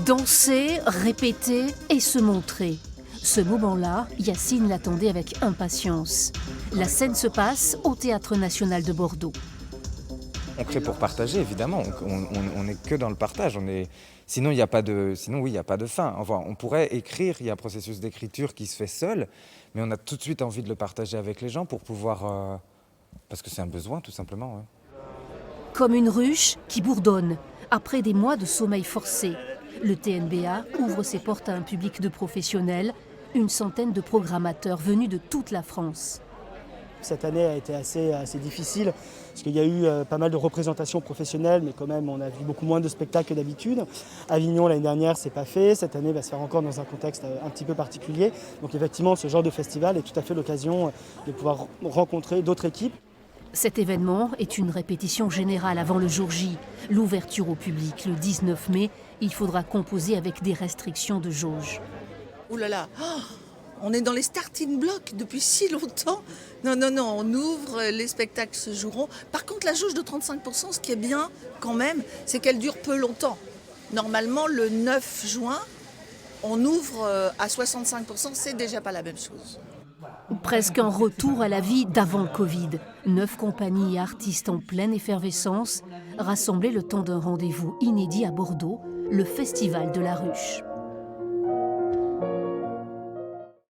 Danser, répéter et se montrer. Ce moment-là, Yacine l'attendait avec impatience. La scène se passe au Théâtre National de Bordeaux. On crée pour partager, évidemment. On n'est que dans le partage. Sinon, il n'y a pas de fin. Enfin, on pourrait écrire, il y a un processus d'écriture qui se fait seul, mais on a tout de suite envie de le partager avec les gens pour pouvoir... parce que c'est un besoin, tout simplement. Ouais. Comme une ruche qui bourdonne, après des mois de sommeil forcé. Le TNBA ouvre ses portes à un public de professionnels, une centaine de programmateurs venus de toute la France. Cette année a été assez difficile parce qu'il y a eu pas mal de représentations professionnelles, mais quand même on a vu beaucoup moins de spectacles que d'habitude. Avignon l'année dernière c'est pas fait, cette année va se faire encore dans un contexte un petit peu particulier. Donc effectivement ce genre de festival est tout à fait l'occasion de pouvoir rencontrer d'autres équipes. Cet événement est une répétition générale avant le jour J. L'ouverture au public le 19 mai, il faudra composer avec des restrictions de jauge. Ouh là là, on est dans les starting blocks depuis si longtemps. Non, on ouvre, les spectacles se joueront. Par contre, la jauge de 35%, ce qui est bien quand même, c'est qu'elle dure peu longtemps. Normalement, le 9 juin, on ouvre à 65%, c'est déjà pas la même chose. Presque un retour à la vie d'avant Covid. 9 compagnies et artistes en pleine effervescence, rassemblés le temps d'un rendez-vous inédit à Bordeaux, le Festival de la Ruche.